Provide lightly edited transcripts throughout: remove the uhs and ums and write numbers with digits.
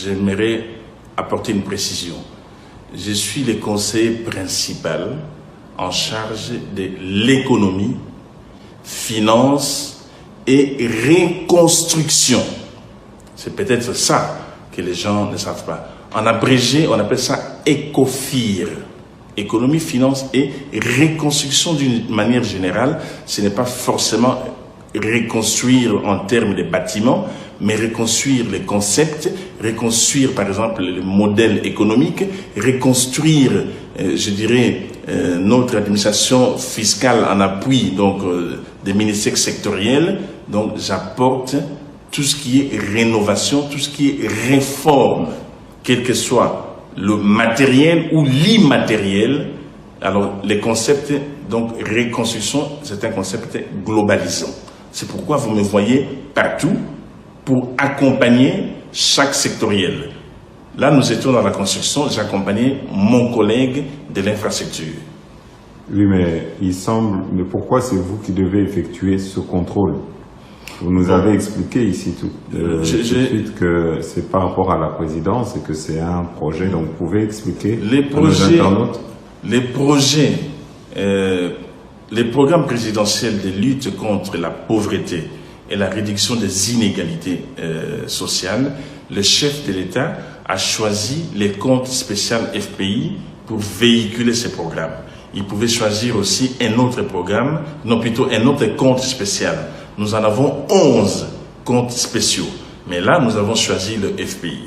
j'aimerais apporter une précision. Je suis le conseiller principal en charge de l'économie, finance et reconstruction. C'est peut-être ça que les gens ne savent pas. En abrégé, on appelle ça ECOFIR. Économie, finance et reconstruction d'une manière générale. Ce n'est pas forcément reconstruire en termes de bâtiments, mais reconstruire les concepts, reconstruire par exemple le modèle économique, reconstruire, je dirais, notre administration fiscale en appui donc des ministères sectoriels. Donc j'apporte tout ce qui est rénovation, tout ce qui est réforme, quel que soit le matériel ou l'immatériel. Alors les concepts, donc reconstruction, c'est un concept globalisant. C'est pourquoi vous me voyez partout pour accompagner chaque sectoriel. Là, nous étions dans la construction, j'accompagnais mon collègue de l'infrastructure. Oui, mais il semble... Mais pourquoi c'est vous qui devez effectuer ce contrôle? Vous nous avez expliqué ici tout de suite que c'est par rapport à la présidence et que c'est un projet. Donc, vous pouvez expliquer à nos internautes? Les programmes présidentiels de lutte contre la pauvreté et la réduction des inégalités sociales, le chef de l'État a choisi les comptes spéciaux FPI pour véhiculer ces programmes. Il pouvait choisir aussi un autre programme, non plutôt un autre compte spécial. Nous en avons 11 comptes spéciaux, mais là nous avons choisi le FPI.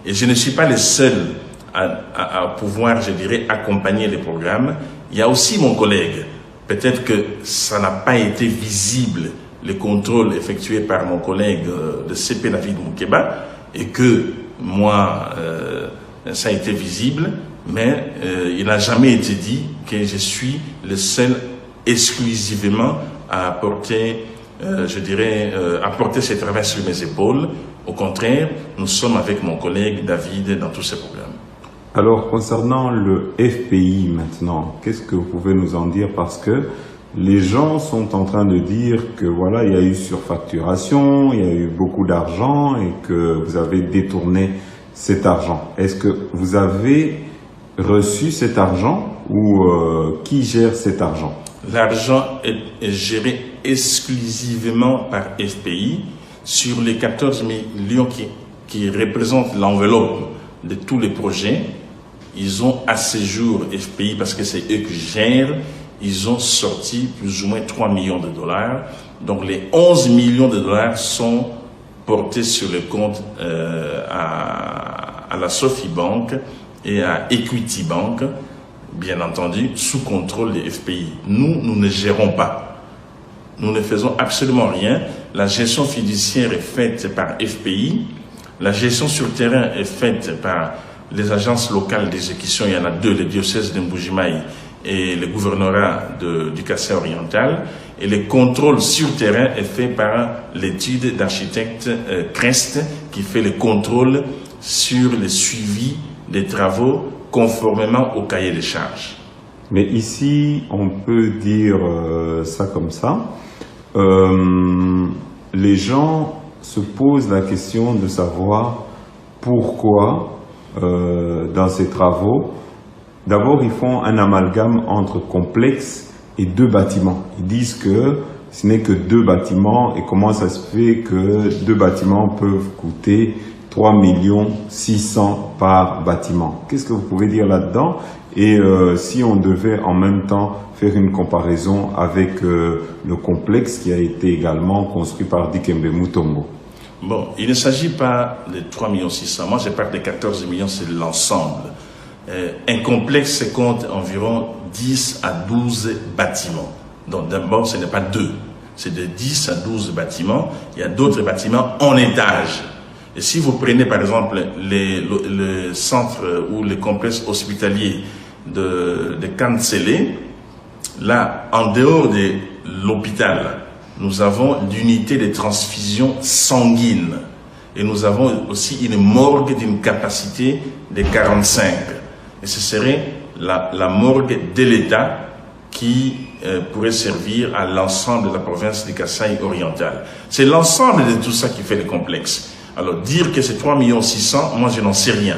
Et je ne suis pas le seul à pouvoir, je dirais, accompagner les programmes. Il y a aussi mon collègue. Peut-être que ça n'a pas été visible, le contrôle effectué par mon collègue de CP David Moukeba, et que moi, ça a été visible, mais il n'a jamais été dit que je suis le seul exclusivement à apporter, je dirais, apporter ce travail sur mes épaules. Au contraire, nous sommes avec mon collègue David dans tous ces programmes. Alors, concernant le FPI maintenant, qu'est-ce que vous pouvez nous en dire? Parce que les gens sont en train de dire que voilà, il y a eu surfacturation, il y a eu beaucoup d'argent et que vous avez détourné cet argent. Est-ce que vous avez reçu cet argent ou qui gère cet argent? L'argent est géré exclusivement par FPI sur les 14 millions qui représentent l'enveloppe de tous les projets. Ils ont à ce jour, FPI, parce que c'est eux qui gèrent, ils ont sorti plus ou moins 3 millions de dollars. Donc les 11 millions de dollars sont portés sur le compte à la Sophie Bank et à Equity Bank, bien entendu, sous contrôle des FPI. Nous ne gérons pas. Nous ne faisons absolument rien. La gestion fiduciaire est faite par FPI. La gestion sur terrain est faite par les agences locales d'exécution. Il y en a deux, le diocèse de Mbujimaï et le gouvernorat du Kassai oriental. Et le contrôle sur terrain est fait par l'étude d'architecte Crest qui fait le contrôle sur le suivi des travaux conformément au cahier des charges. Mais ici, on peut dire ça comme ça. Les gens se posent la question de savoir pourquoi dans ces travaux, d'abord ils font un amalgame entre complexe et deux bâtiments. Ils disent que ce n'est que deux bâtiments et comment ça se fait que deux bâtiments peuvent coûter 3 600 000 par bâtiment. Qu'est-ce que vous pouvez dire là-dedans? Et si on devait en même temps faire une comparaison avec le complexe qui a été également construit par Dikembe Mutombo. Bon, il ne s'agit pas de 3 600 000. Moi, je parle de 14 millions, c'est l'ensemble. Un complexe compte environ 10 à 12 bâtiments. Donc d'abord, ce n'est pas deux. C'est de 10 à 12 bâtiments. Il y a d'autres bâtiments en étage. Et si vous prenez par exemple le centre ou le complexe hospitalier de Kantsele, là, en dehors de l'hôpital, nous avons l'unité de transfusion sanguine. Et nous avons aussi une morgue d'une capacité de 45. Et ce serait la morgue de l'État qui pourrait servir à l'ensemble de la province du Kassai oriental. C'est l'ensemble de tout ça qui fait le complexe. Alors dire que c'est 3 600 000, moi je n'en sais rien.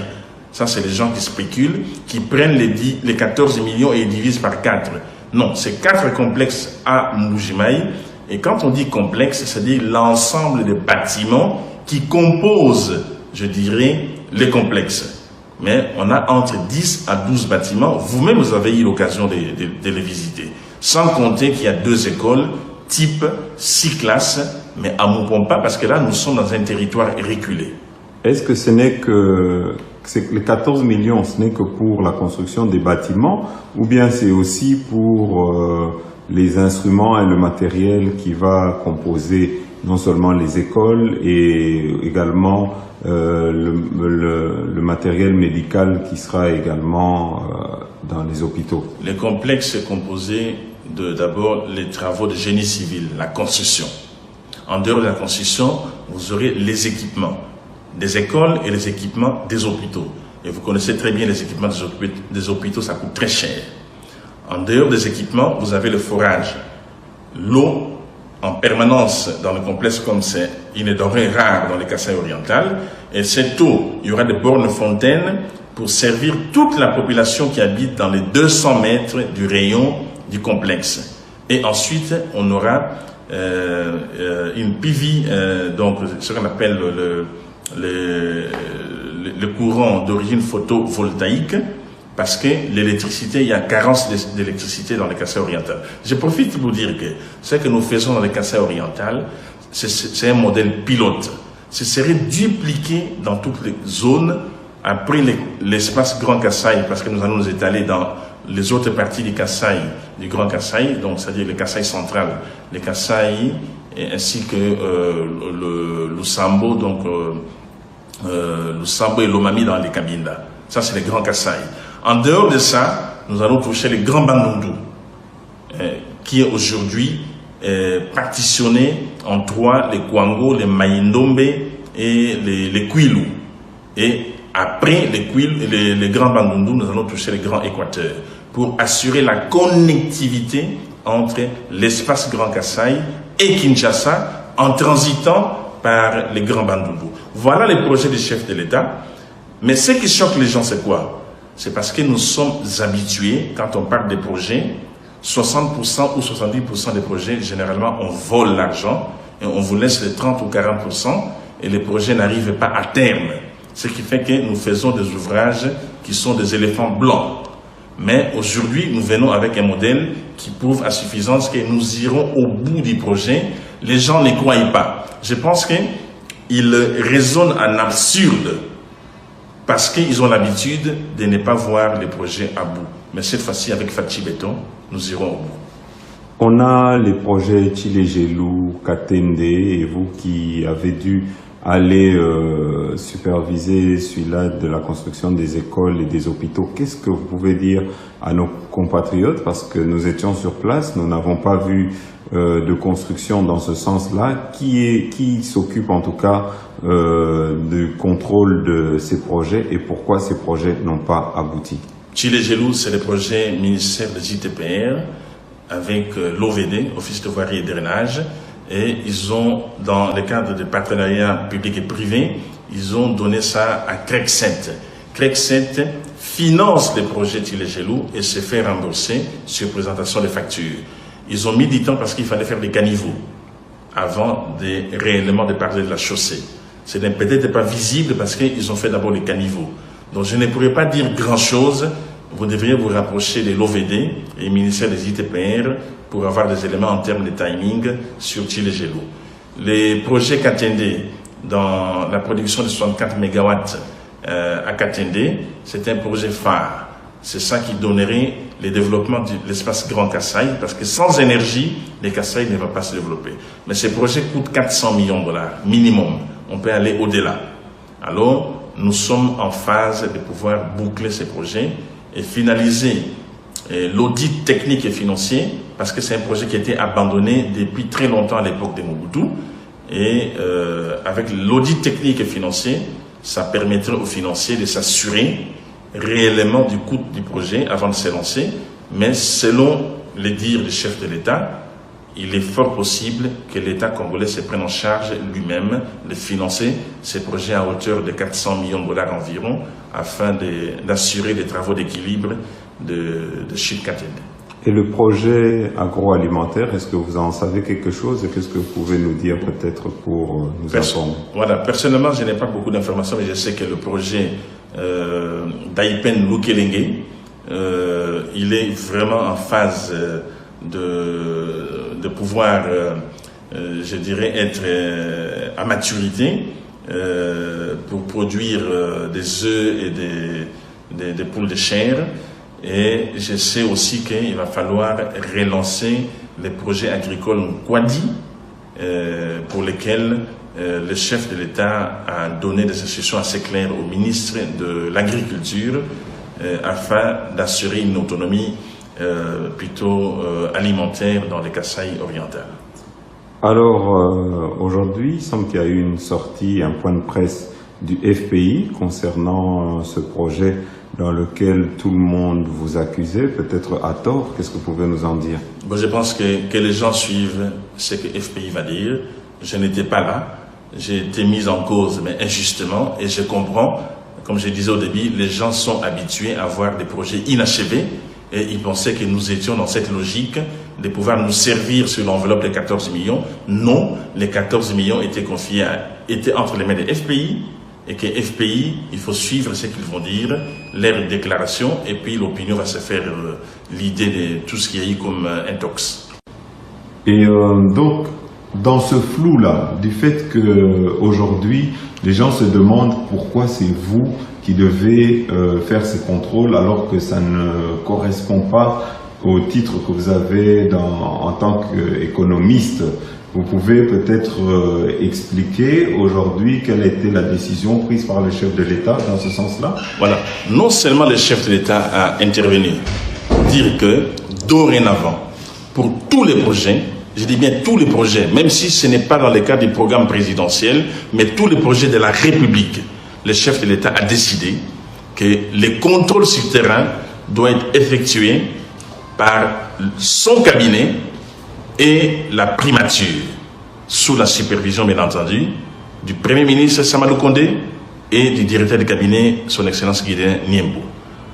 Ça c'est les gens qui spéculent, qui prennent les 14 millions et ils divisent par 4. Non, c'est 4 complexes à Mbuji-Mayi. Et quand on dit complexe, c'est-à-dire l'ensemble des bâtiments qui composent, je dirais, les complexes. Mais on a entre 10 à 12 bâtiments. Vous-même, vous avez eu l'occasion de les visiter. Sans compter qu'il y a 2 écoles, type 6 classes, mais à Mupompa, parce que là, nous sommes dans un territoire reculé. Est-ce que ce n'est que les 14 millions, ce n'est que pour la construction des bâtiments, ou bien c'est aussi pour les instruments et le matériel qui va composer non seulement les écoles et également le matériel médical qui sera également dans les hôpitaux? Le complexe est composé d'abord les travaux de génie civil, la construction. En dehors de la construction, vous aurez les équipements des écoles et les équipements des hôpitaux. Et vous connaissez très bien les équipements des hôpitaux, ça coûte très cher. En dehors des équipements, vous avez le forage. L'eau en permanence dans le complexe comme c'est une denrée rare dans les Kasaï orientales. Et cette eau, il y aura des bornes fontaines pour servir toute la population qui habite dans les 200 mètres du rayon du complexe. Et ensuite, on aura une PV, donc ce qu'on appelle le courant d'origine photovoltaïque, parce que l'électricité, il y a carence d'électricité dans les Kasaï orientales. Je profite pour dire que ce que nous faisons dans les Kasaï orientales, c'est un modèle pilote. Ce serait dupliqué dans toutes les zones après l'espace Grand Kasaï, parce que nous allons nous étaler dans les autres parties du Kasaï, du Grand Kasaï, donc c'est-à-dire le Kasaï central, le Kasaï, ainsi que le Sambo, donc le Sambo et l'Omami dans les Cabinda. Ça, c'est le Grand Kasaï. En dehors de ça, nous allons toucher les Grands Bandundu, qui est aujourd'hui partitionné en 3, les Kwango, les Mayindombe et les Kwilu. Et après les Grands Bandundu, nous allons toucher les Grands Équateurs pour assurer la connectivité entre l'espace Grand Kasaï et Kinshasa en transitant par les Grands Bandundu. Voilà les projets du chef de l'État. Mais ce qui choque les gens, c'est quoi? C'est parce que nous sommes habitués, quand on parle des projets, 60% ou 70% des projets, généralement, on vole l'argent et on vous laisse les 30 ou 40% et les projets n'arrivent pas à terme. Ce qui fait que nous faisons des ouvrages qui sont des éléphants blancs. Mais aujourd'hui, nous venons avec un modèle qui prouve à suffisance que nous irons au bout du projet. Les gens ne croient pas. Je pense qu'ils raisonnent en absurde parce qu'ils ont l'habitude de ne pas voir les projets à bout. Mais cette fois-ci, avec Fatchi Béton, nous irons au bout. On a les projets Tchilégelou, Katende, et vous qui avez dû aller superviser celui-là de la construction des écoles et des hôpitaux. Qu'est-ce que vous pouvez dire à nos compatriotes? Parce que nous étions sur place, nous n'avons pas vu de construction dans ce sens-là. Qui s'occupe en tout cas du contrôle de ces projets et pourquoi ces projets n'ont pas abouti? Tchilégelou, c'est le projet ministère des ITPR avec l'OVD, Office de voirie et drainage. Et ils ont, dans le cadre de partenariats publics et privés, ils ont donné ça à CREC7. CREC7 finance les projets Tchilégelou et se fait rembourser sur présentation des factures. Ils ont mis du temps parce qu'il fallait faire des caniveaux avant réellement de parler de la chaussée. C'est peut-être pas visible parce qu'ils ont fait d'abord les caniveaux. Donc je ne pourrais pas dire grand-chose. Vous devriez vous rapprocher de l'OVD et du ministère des ITPR pour avoir des éléments en termes de timing sur Tchilégelou. Les projets Katende, dans la production de 64 MW à Katende, c'est un projet phare. C'est ça qui donnerait le développement de l'espace Grand Kasaï, parce que sans énergie, les Kasaï ne vont pas se développer. Mais ces projets coûtent 400 millions de dollars, minimum. On peut aller au-delà. Alors, nous sommes en phase de pouvoir boucler ces projets et finaliser l'audit technique et financier, parce que c'est un projet qui a été abandonné depuis très longtemps à l'époque de Mobutu. Et avec l'audit technique et financier, ça permettrait aux financiers de s'assurer réellement du coût du projet avant de se lancer. Mais selon les dires du chef de l'État, il est fort possible que l'État congolais se prenne en charge lui-même de financer ces projets à hauteur de 400 millions de dollars environ, afin d'assurer les travaux d'équilibre de Chilkatende. Et le projet agroalimentaire, est-ce que vous en savez quelque chose et qu'est-ce que vous pouvez nous dire peut-être pour nous informer? Voilà, personnellement, je n'ai pas beaucoup d'informations, mais je sais que le projet d'Aipen Lukelenge, il est vraiment en phase de pouvoir, je dirais, être à maturité pour produire des œufs et des poules de chair. Et je sais aussi qu'il va falloir relancer les projets agricoles Kwadi, pour lesquels le chef de l'État a donné des instructions assez claires au ministre de l'Agriculture afin d'assurer une autonomie plutôt alimentaire dans les Kasaï orientales. Alors, aujourd'hui, il semble qu'il y a eu une sortie, un point de presse du FPI concernant ce projet dans lequel tout le monde vous accusait, peut-être à tort. Qu'est-ce que vous pouvez nous en dire? Bon, je pense que les gens suivent ce que FPI va dire. Je n'étais pas là. J'ai été mis en cause, mais injustement, et je comprends. Comme je disais au début, les gens sont habitués à voir des projets inachevés et ils pensaient que nous étions dans cette logique de pouvoir nous servir sur l'enveloppe de 14 millions. Non, les 14 millions étaient étaient entre les mains des FPI et que FPI, il faut suivre ce qu'ils vont dire, leurs déclarations, et puis l'opinion va se faire l'idée de tout ce qu'il y a eu comme intox. Et donc, dans ce flou-là, du fait qu'aujourd'hui, les gens se demandent pourquoi c'est vous qui devez faire ces contrôles alors que ça ne correspond pas au titre que vous avez en tant qu'économiste. Vous pouvez peut-être expliquer aujourd'hui quelle était la décision prise par le chef de l'État dans ce sens-là? Voilà. Non seulement le chef de l'État a intervenu, dire que dorénavant, pour tous les projets, je dis bien tous les projets, même si ce n'est pas dans le cadre du programme présidentiel, mais tous les projets de la République, le chef de l'État a décidé que les contrôles sur terrain doivent être effectués par son cabinet et la primature, sous la supervision, bien entendu, du Premier ministre Samadou Kondé et du directeur de cabinet, son Excellence Guilain Niembou.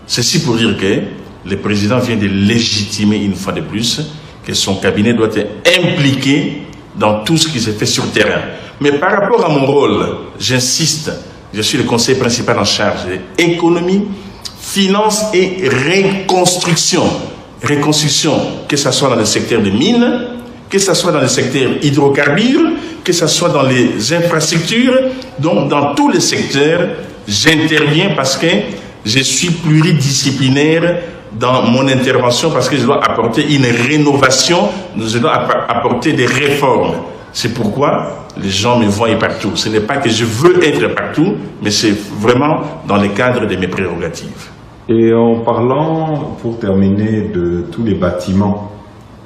Ceci pour dire que le président vient de légitimer une fois de plus que son cabinet doit être impliqué dans tout ce qui se fait sur le terrain. Mais par rapport à mon rôle, j'insiste, je suis le conseiller principal en charge de l'économie, finance et reconstruction. Reconstruction, que ce soit dans le secteur des mines, que ce soit dans le secteur hydrocarbures, que ce soit dans les infrastructures, donc dans tous les secteurs, j'interviens parce que je suis pluridisciplinaire dans mon intervention, parce que je dois apporter une rénovation, je dois apporter des réformes. C'est pourquoi les gens me voient partout. Ce n'est pas que je veux être partout, mais c'est vraiment dans le cadre de mes prérogatives. Et en parlant, pour terminer, de tous les bâtiments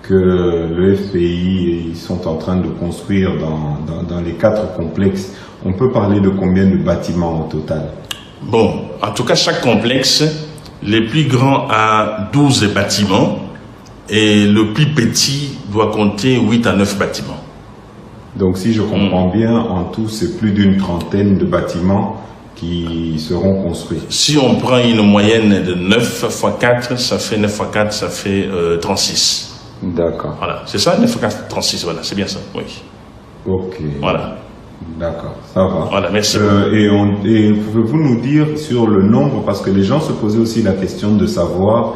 que le FPI ils sont en train de construire dans les 4 complexes, on peut parler de combien de bâtiments au total? Bon, en tout cas, chaque complexe, le plus grand a 12 bâtiments et le plus petit doit compter 8 à 9 bâtiments. Donc si je comprends bien, en tout, c'est plus d'une trentaine de bâtiments qui seront construits. Si on prend une moyenne de 9 x 4, ça fait 9 x 4, ça fait 36. D'accord. Voilà, c'est ça, 9 x 4, 36, voilà, c'est bien ça, oui. Ok. Voilà. D'accord, ça va. Voilà, merci. Et pouvez-vous nous dire sur le nombre, parce que les gens se posaient aussi la question de savoir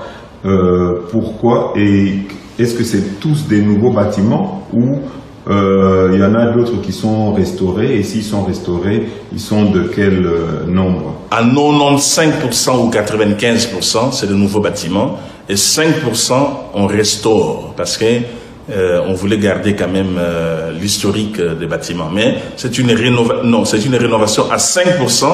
pourquoi, et est-ce que c'est tous des nouveaux bâtiments ou il y en a d'autres qui sont restaurés, et s'ils sont restaurés, ils sont de quel nombre? À 95% ou 95%, c'est de nouveaux bâtiments, et 5% on restaure, parce que on voulait garder quand même l'historique des bâtiments. Mais c'est une rénovation à 5%,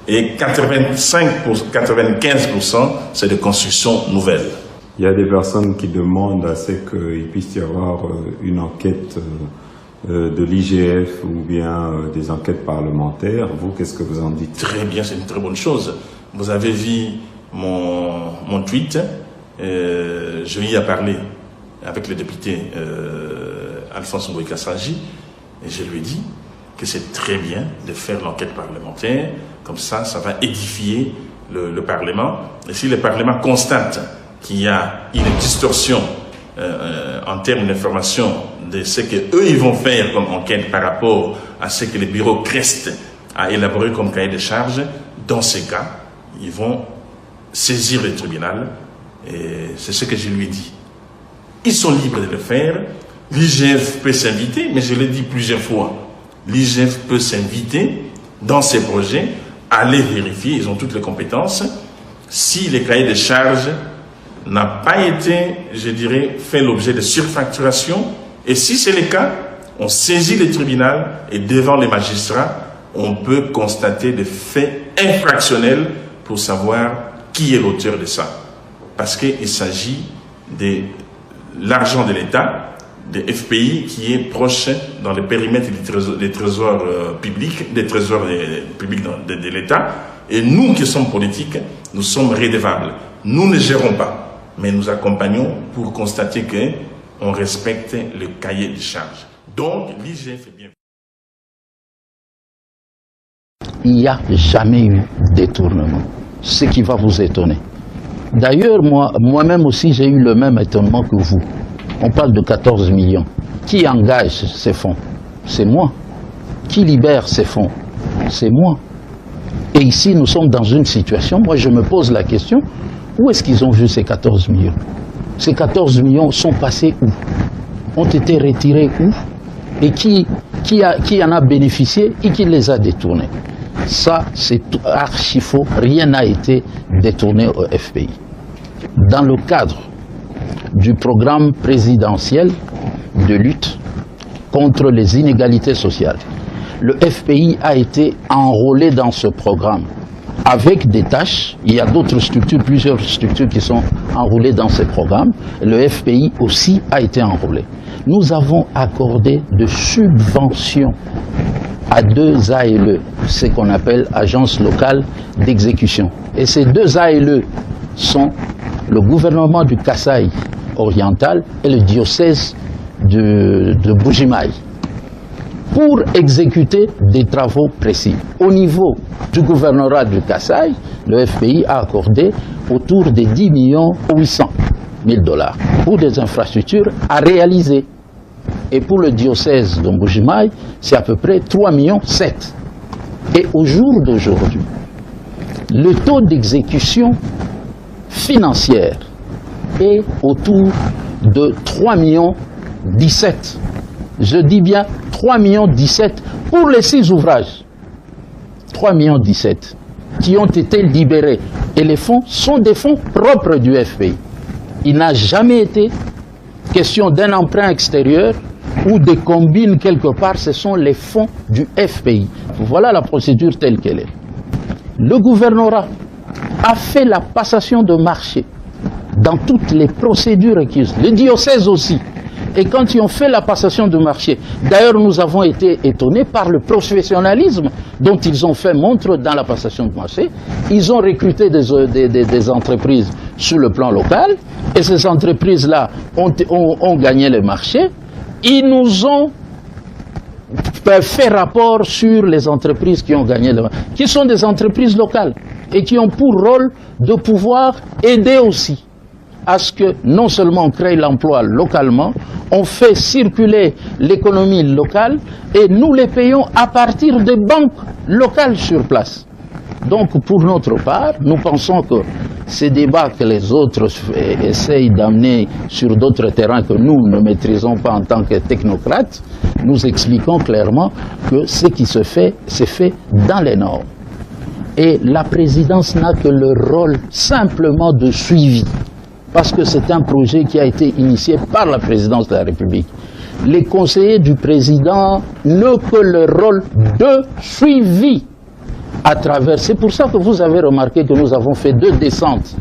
et 95% c'est de construction nouvelle. Il y a des personnes qui demandent à ce qu'il puisse y avoir une enquête de l'IGF ou bien des enquêtes parlementaires. Vous, qu'est-ce que vous en dites? Très bien, c'est une très bonne chose. Vous avez vu mon tweet, je y ai parlé avec le député Alphonse Mboïka-Sandji, et je lui ai dit que c'est très bien de faire l'enquête parlementaire, comme ça va édifier le Parlement. Et si le Parlement constate qu'il y a une distorsion en termes d'information de ce qu'eux ils vont faire comme enquête par rapport à ce que le bureau CREST a élaboré comme cahier de charges, dans ces cas, ils vont saisir le tribunal, et c'est ce que je lui ai dit. Ils sont libres de le faire, l'IGF peut s'inviter, mais je l'ai dit plusieurs fois, l'IGF peut s'inviter dans ces projets, aller vérifier, ils ont toutes les compétences, si les cahiers de charges n'a pas été, je dirais, fait l'objet de surfacturation, et si c'est le cas, on saisit le tribunal, et devant les magistrats, on peut constater des faits infractionnels pour savoir qui est l'auteur de ça. Parce qu'il s'agit de l'argent de l'État, des FPI, qui est proche dans le périmètre des trésors publics, des trésors publics de l'État. Et nous qui sommes politiques, nous sommes redevables. Nous ne gérons pas, mais nous accompagnons pour constater qu'on respecte le cahier de charges. Donc, l'IGF est bien. Il n'y a jamais eu détournement, ce qui va vous étonner. D'ailleurs, moi-même aussi, j'ai eu le même étonnement que vous. On parle de 14 millions. Qui engage ces fonds? C'est moi. Qui libère ces fonds? C'est moi. Et ici, nous sommes dans une situation, moi je me pose la question, où est-ce qu'ils ont vu ces 14 millions? Ces 14 millions sont passés où? Ont été retirés où? Et qui en a bénéficié et qui les a détournés? Ça, c'est archi faux. Rien n'a été détourné au FPI. Dans le cadre du programme présidentiel de lutte contre les inégalités sociales, le FPI a été enrôlé dans ce programme avec des tâches. Il y a d'autres structures, plusieurs structures qui sont enrôlées dans ce programme. Le FPI aussi a été enrôlé. Nous avons accordé de subventions à 2 ALE, ce qu'on appelle agences locales d'exécution. Et ces 2 ALE sont le gouvernement du Kasaï oriental et le diocèse de Bujimaï, pour exécuter des travaux précis. Au niveau du gouvernorat du Kasaï, le FPI a accordé autour de 10 800 000 $ pour des infrastructures à réaliser. Et pour le diocèse de Bujimaï, c'est à peu près 3,7 millions. Et au jour d'aujourd'hui, le taux d'exécution financière est autour de 3,17 millions. Je dis bien 3,17 millions pour les 6 ouvrages. 3,17 millions qui ont été libérés. Et les fonds sont des fonds propres du FPI. Il n'a jamais été question d'un emprunt extérieur ou de combine quelque part. Ce sont les fonds du FPI. Voilà la procédure telle qu'elle est. Le gouvernorat a fait la passation de marché dans toutes les procédures requises. Le diocèse aussi. Et quand ils ont fait la passation de marché, d'ailleurs nous avons été étonnés par le professionnalisme dont ils ont fait montre dans la passation de marché. Ils ont recruté des entreprises sur le plan local, et ces entreprises-là ont gagné le marché. Ils nous ont fait rapport sur les entreprises qui ont gagné le marché, qui sont des entreprises locales, et qui ont pour rôle de pouvoir aider aussi à ce que non seulement on crée l'emploi localement, on fait circuler l'économie locale et nous les payons à partir des banques locales sur place. Donc pour notre part, nous pensons que ces débats que les autres essayent d'amener sur d'autres terrains que nous ne maîtrisons pas en tant que technocrates, nous expliquons clairement que ce qui se fait, c'est fait dans les normes. Et la présidence n'a que le rôle simplement de suivi, parce que c'est un projet qui a été initié par la présidence de la République. Les conseillers du président n'ont que le rôle de suivi à travers. C'est pour ça que vous avez remarqué que nous avons fait 2 descentes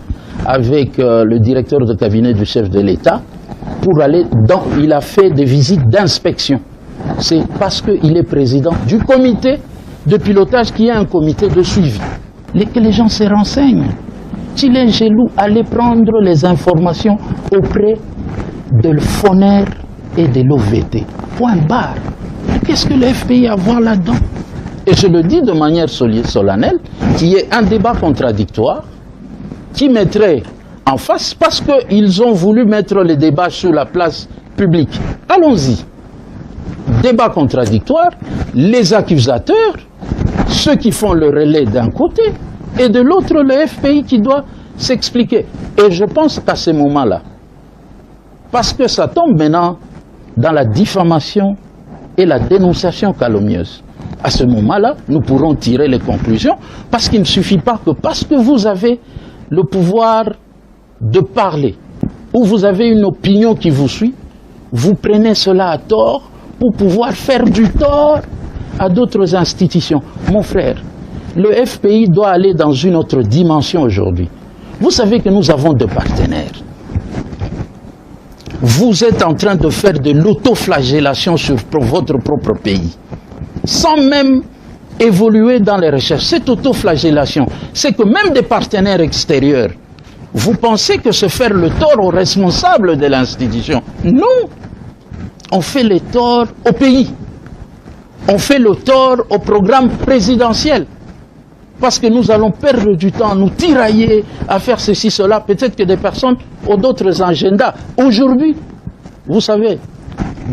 avec le directeur de cabinet du chef de l'État pour aller dans. Il a fait des visites d'inspection. C'est parce qu'il est président du comité de pilotage qui est un comité de suivi. Que les gens se renseignent. Chilin Gelou allait prendre les informations auprès de l'FONER et de l'OVT. Point barre. Qu'est-ce que le FPI a à voir là-dedans? Et je le dis de manière solennelle, qu'il y ait un débat contradictoire qui mettrait en face, parce qu'ils ont voulu mettre les débats sur la place publique. Allons-y. Débat contradictoire, les accusateurs, ceux qui font le relais d'un côté, et de l'autre le FPI qui doit s'expliquer. Et je pense qu'à ce moment-là, parce que ça tombe maintenant dans la diffamation et la dénonciation calomnieuse, à ce moment-là, nous pourrons tirer les conclusions, parce qu'il ne suffit pas que parce que vous avez le pouvoir de parler, ou vous avez une opinion qui vous suit, vous prenez cela à tort pour pouvoir faire du tort à d'autres institutions. Mon frère, le FPI doit aller dans une autre dimension aujourd'hui. Vous savez que nous avons deux partenaires. Vous êtes en train de faire de l'autoflagellation sur votre propre pays, sans même évoluer dans les recherches. Cette autoflagellation, c'est que même des partenaires extérieurs, vous pensez que se faire le tort aux responsables de l'institution. Non, on fait le tort au pays. On fait le tort au programme présidentiel. Parce que nous allons perdre du temps, nous tirailler à faire ceci, cela. Peut-être que des personnes ont d'autres agendas. Aujourd'hui, vous savez,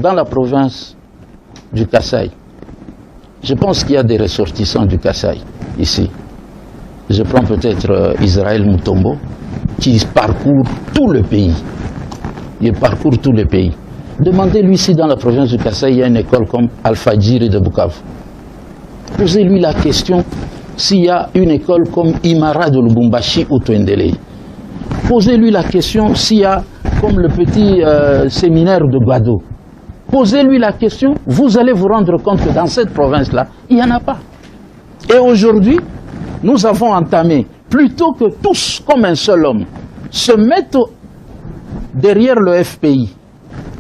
dans la province du Kasaï, je pense qu'il y a des ressortissants du Kasaï, ici. Je prends peut-être Israël Mutombo, qui parcourt tout le pays. Il parcourt tout le pays. Demandez-lui si dans la province du Kasaï, il y a une école comme Al-Fajiri de Bukavu. Posez-lui la question s'il y a une école comme Imara de Lubumbashi ou Twendele. Posez-lui la question s'il y a comme le petit séminaire de Guado. Posez-lui la question, vous allez vous rendre compte que dans cette province-là, il n'y en a pas. Et aujourd'hui, nous avons entamé, plutôt que tous comme un seul homme, se mettre derrière le FPI.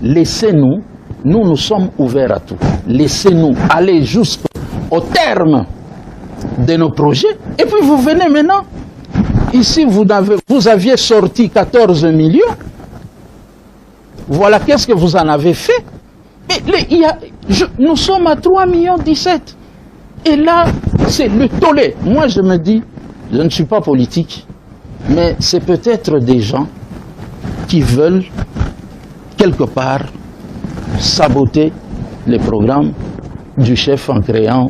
Laissez-nous, nous sommes ouverts à tout. Laissez-nous aller jusqu'au terme de nos projets. Et puis vous venez maintenant, ici vous aviez sorti 14 millions. Voilà qu'est-ce que vous en avez fait. Mais nous sommes à 3 millions 17. Et là, c'est le tollé. Moi je me dis, je ne suis pas politique, mais c'est peut-être des gens qui veulent quelque part saboter les programmes du chef en créant